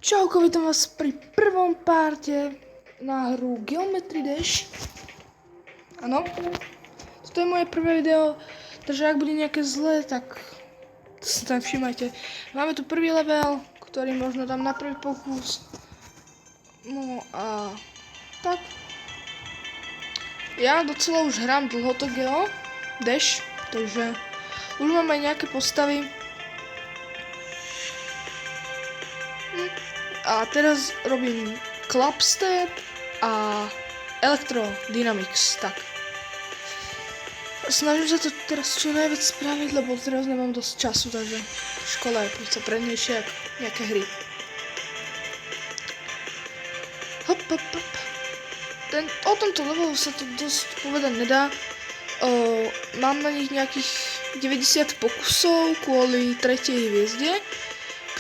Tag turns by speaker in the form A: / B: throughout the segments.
A: Čauko, vítam vás pri prvom parte na hru Geometry Dash. Áno, toto je moje prvé video, takže ak bude nejaké zlé, tak si tam všimajte. Máme tu prvý level, ktorý možno dám na prvý pokus. No a tak. Ja docela už hrám dlho to Geo Dash, takže už mám aj nejaké postavy. A teraz robím Clubstep a Electrodynamics, tak. Snažím sa to teraz čo najviac spraviť, lebo teraz nemám dosť času, takže škola je predsa prednejšia ako nejaké hry. Hop, hop, hop. O tomto levelu sa to dosť povedať nedá. Mám na nich nejakých 90 pokusov kvôli 3. hviezde,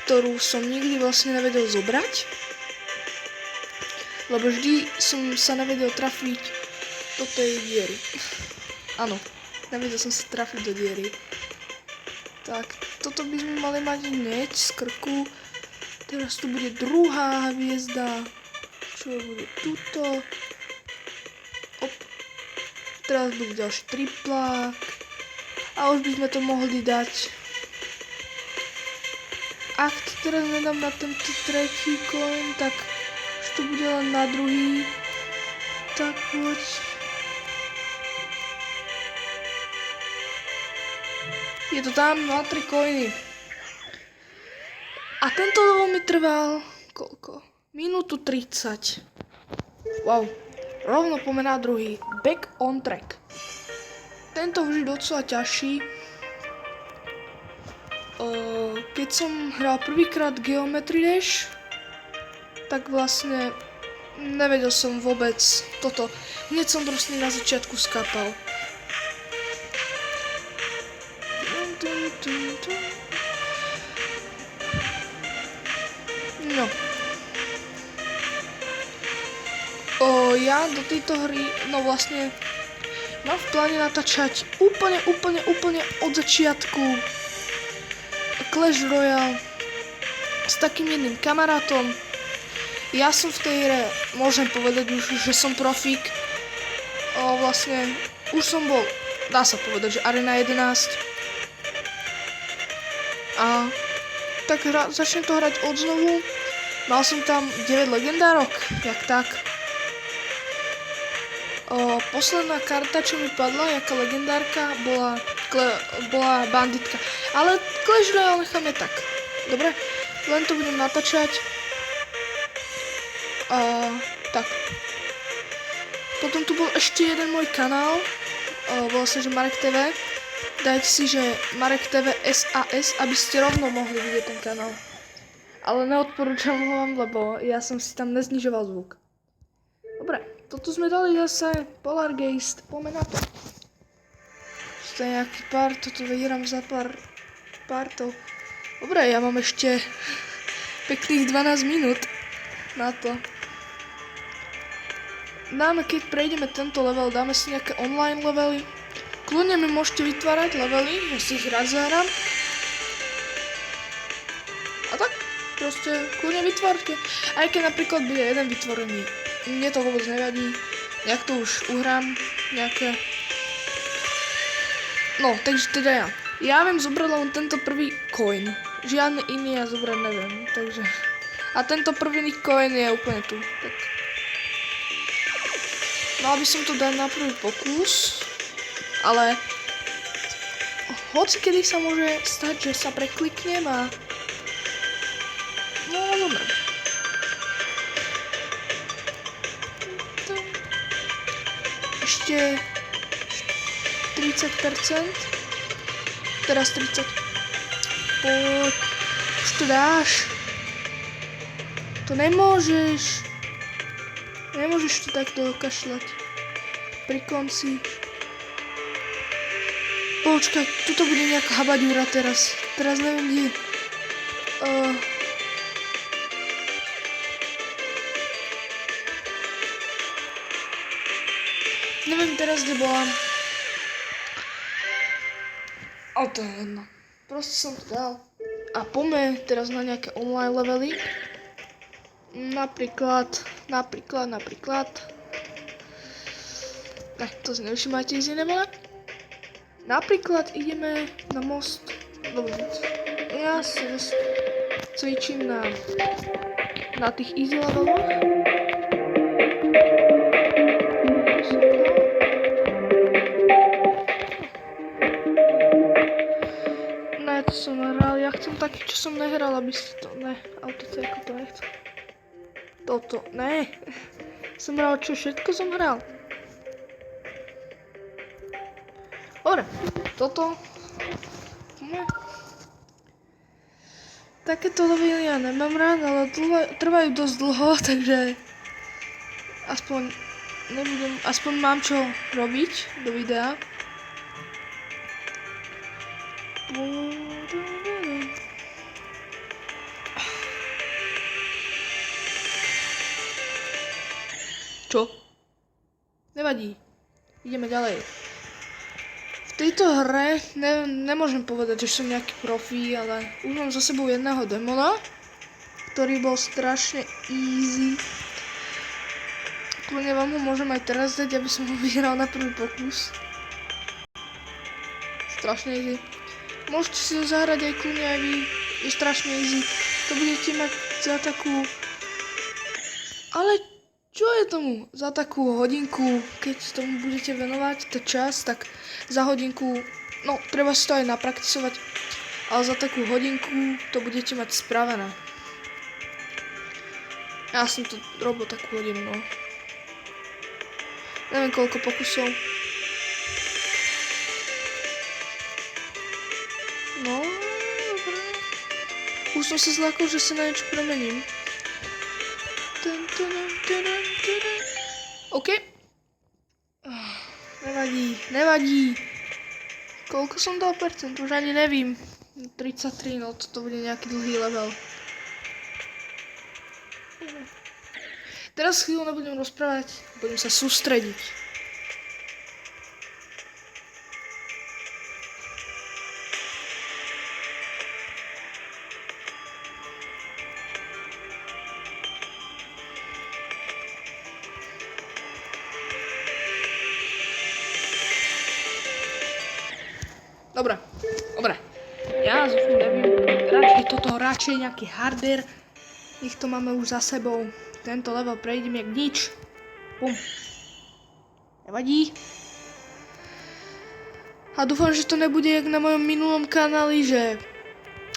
A: ktorú som nikdy vlastne nevedel zobrať, lebo vždy som sa nevedel trafiť do tej diery. Áno, nevedel som sa trafiť do diery. Tak, toto by sme mali mať hneď z krku. Teraz tu bude druhá hviezda, čo bude tuto. Op. Teraz bude ďalší triplák a už by sme to mohli dať. Ak to teraz nedám na tento tretí coin, tak už to bude len na druhý. Tak poď. Je to tam na 3 coiny. A tento level mi trval koľko? Minútu 30. Wow. Rovno pomená druhý. Back on track. Tento už je docela ťažší. Keď som hral prvýkrát Geometry Dash, tak vlastne nevedel som vôbec toto. Hneď som proste na začiatku skápal. No. Ja do tejto hry, no vlastne, mám v pláne natáčať úplne od začiatku Clash Royale s takým jedným kamarátom. Ja som v tej hre, môžem povedať už, že som profík. Vlastne, už som bol, dá sa povedať, že Arena 11. A tak začnem to hrať odznovu. Mal som tam 9 legendárok, jak tak. Posledná karta, čo mi padla, jaká legendárka, bola banditka. Ale Clash Royale necháme tak. Dobre, len to budem natáčať. Tak. Potom tu bol ešte jeden môj kanál. Volá sa, že Marek TV. Dajte si, že Marek TV SAS, aby ste rovno mohli vidieť ten kanál. Ale neodporúčam ho vám, lebo ja som si tam neznižoval zvuk. Dobre, toto sme dali zase Polargeist, poďme na to. To je nejaký pár, toto vyhrám za pár partov. Dobre, ja mám ešte pekných 12 minút na to. Keď prejdeme tento level, dáme si nejaké online levely. Kľudne mi môžete vytvárať levely, ja si ich rád zahrám. A tak, proste kľudne vytvárte. Aj keď napríklad bude jeden vytvorený. Mne to vôbec nevadí. Nejak to už uhrám, nejaké. No, takže teda ja. Ja viem zobrať len tento prvý coin. Žiadny iný ja zobrať neviem, takže. A tento prvý coin je úplne tu. Tak. Mal by som to dať na prvý pokus. Ale hoci kedy sa môže stať, že sa prekliknem a. No, dobre. Ešte 30%. Teraz 30. Poď. Už to dáš. To nemôžeš. Nemôžeš to takto okašľať. Pri konci. Počkaj, tuto bude nejaká habaďúra teraz. Teraz neviem kde. Neviem teraz, kde bola. Ale to je jedno. Proste som to dal. A poďme teraz na nejaké online levely. Napríklad. Ne, to si nevšimajte z iné vole. Napríklad ideme na most. Dobre, ja si cvičím na tých easy leveloch. Ne, to som nehral, ja chcem taký, čo som nehral, aby si to, ne, autocejko to nechcem. Toto, ne, som hral, čo všetko som hral. Dobre, toto, ne. Takéto levely ja nemám rád, ale trvajú dosť dlho, takže aspoň mám čo robiť do videa. Čo? Nevadí. Ideme ďalej. V tejto hre nemôžem povedať, že som nejaký profi, ale už mám za sebou jedného demona, ktorý bol strašne easy. Kľudne vám ho môžem aj teraz dať, aby som ho vyhral na prvý pokus. Strašne easy. Môžete si ho zahrať aj kľudne aj vy. Je strašne easy. To budete mať za takú... Ale čo je tomu? Za takú hodinku, keď tomu budete venovať ten čas, tak za hodinku... No, treba si to aj napraktisovať. Ale za takú hodinku to budete mať spravené. Ja som to robil takú hodinu, no. Neviem koľko pokusov. No, dobré. Už som sa zlákol, že sa na niečo premením. OK. Nevadí. Koľko som dal percent? Už ani nevím. 33, no toto bude nejaký dlhý level. Teraz chvíľu nebudem rozprávať, budem sa sústrediť. Dobre. Ja zofru neviem, radšej nejaký harder. Nech to máme už za sebou. Tento level prejdem jak nič. Bum. Nevadí. A dúfam, že to nebude jak na mojom minulom kanáli, že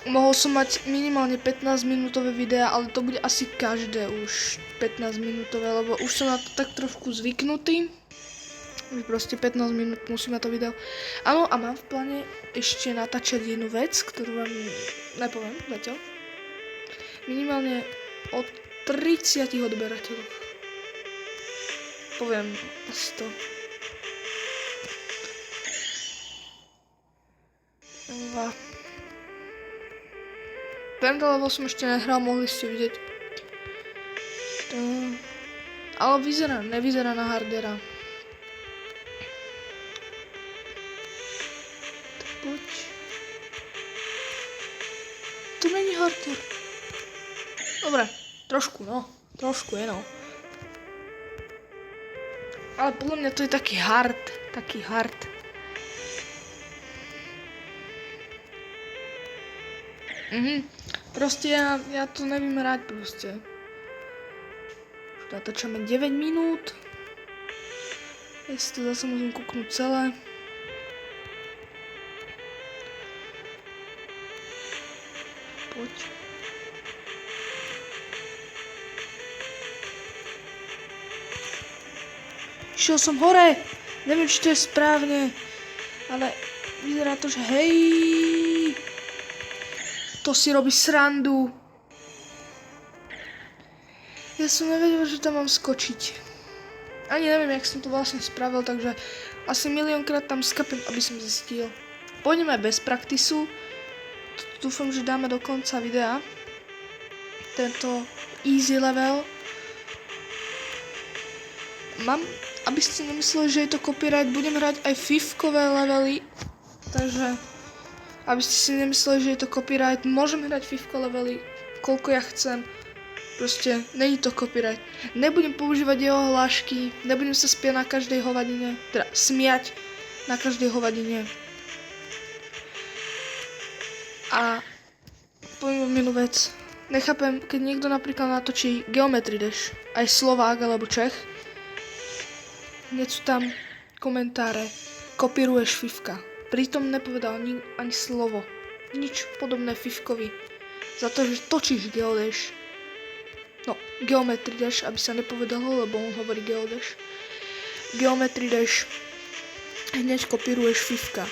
A: mohol som mať minimálne 15 minútové videa, ale to bude asi každé už 15 minútové, lebo už som na to tak trošku zvyknutý. Už proste 15 minút musím na to video. Áno, a mám v pláne ešte natáčať jednu vec, ktorú vám nepoviem zatiaľ. Minimálne o 30 odberateľov. Poviem asi to. Tento level som ešte nehral, mohli ste vidieť. Ale nevyzerá na hardera. Tak poď. Tu není harder. Dobre. Trošku je no. Ale podľa mňa to je taký hard. Proste ja to nevím hrať proste. Už natáčame 9 minút. Ja si to zase musím kúknúť celé. Poď. Išiel som hore, neviem, či to je správne, ale vyzerá to, že hej, to si robí srandu. Ja som nevedel, že tam mám skočiť. Ani neviem, jak som to vlastne spravil, takže asi miliónkrát tam skapem, aby som zistil. Pôjdeme bez praktisu, dúfam, že dáme do konca videa tento easy level. Aby ste nemysleli, že je to copyright, budem hrať aj fifkové levely, takže aby ste si nemysleli, že je to copyright, môžem hrať fifko levely, koľko ja chcem, Proste, není to copyright. Nebudem používať jeho hlášky, nebudem sa spiať na každej hovadine, teda smiať na každej hovadine. A poviem vám jednu vec. Nechápem, keď niekto napríklad natočí Geometry Dash, aj Slovák alebo Čech, hneď sú tam komentáre, kopíruješ Fifka. Pritom nepovedal ani slovo. Nič podobné Fifkovi. Za to, že točíš Geodash. No, Geometry Dash, aby sa nepovedalo, lebo on hovorí Geodash. Geometry Dash. Hneď kopíruješ Fifka.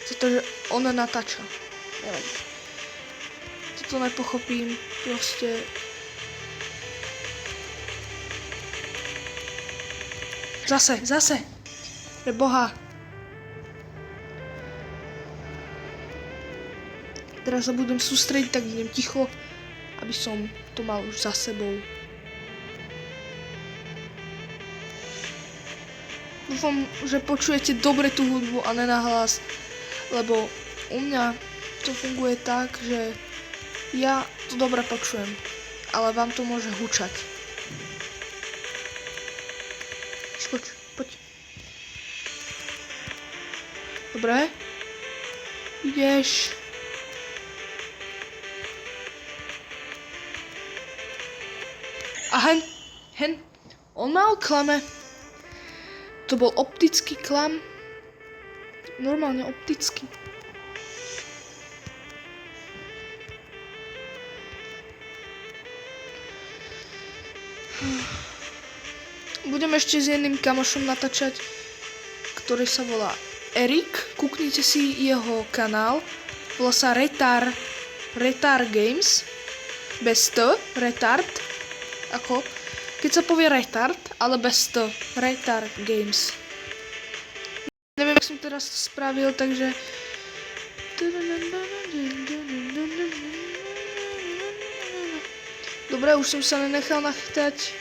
A: Za to, že ona natáča. Neviem. Toto nepochopím. Proste... Zase. Pre Boha. Teraz sa budem sústrediť, tak budem ticho, aby som to mal už za sebou. Dúfam, že počujete dobre tú hudbu a nenahlas, lebo u mňa to funguje tak, že ja to dobre počujem, ale vám to môže hučať. Skoč, poď. Dobre. Ideš. A hen, on mal klame. To bol optický klam. Normálne optický. Budem ešte s jedným kamošom natáčať, ktorý sa volá Erik. Kúknite si jeho kanál. Volá sa Retard Games. Bez T. Retard. Ako, keď sa povie retard, ale bez to, Retard Games. Neviem, jak som teraz to spravil, takže... Dobre, už som sa nenechal nachytať,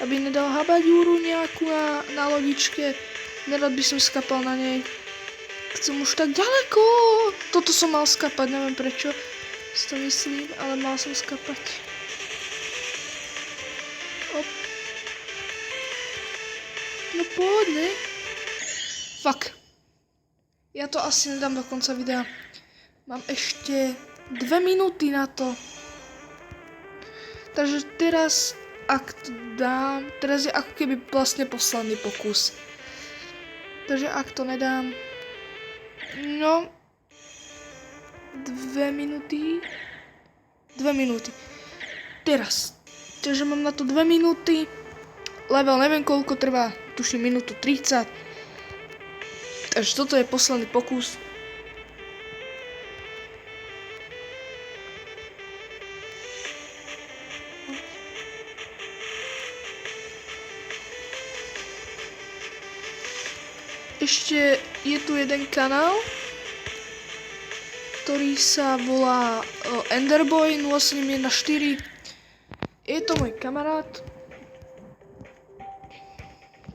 A: aby nedal habadúru nejakú na lodičke. Nerad by som skapal na nej. Chcem už tak ďaleko. Toto som mal skapať, neviem prečo si to myslím, ale mal som skapať. No pohodne. Fuck. Ja to asi nedám do konca videa. Mám ešte 2 minúty na to. Takže teraz, ak to dám, teraz je ako keby vlastne posledný pokus. Takže ak to nedám, no, 2 minúty. Teraz. Takže mám na to 2 minúty. Level neviem koľko trvá, tuším minútu 30. Takže toto je posledný pokus. Ešte je tu jeden kanál, ktorý sa volá Enderboy 0714. Je to môj kamarát,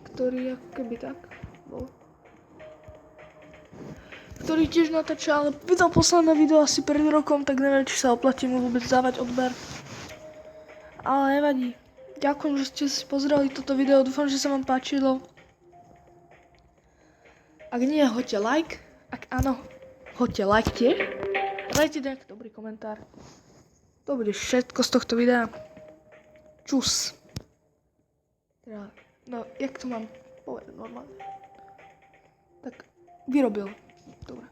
A: ktorý ako keby tak bol. Ktorý tiež natáča, ale vydal posledné video asi pred rokom, tak neviem, či sa oplatí mu vôbec dávať odber. Ale nevadí. Ďakujem, že ste si pozreli toto video, dúfam, že sa vám páčilo. Ak nie, hoďte like. Ak áno, hoďte like tiež. A dajte nejaký dobrý komentár. To bude všetko z tohto videa. Čus. Teda, no, jak to mám povedať normálne? Tak, vyrobil. Dobre.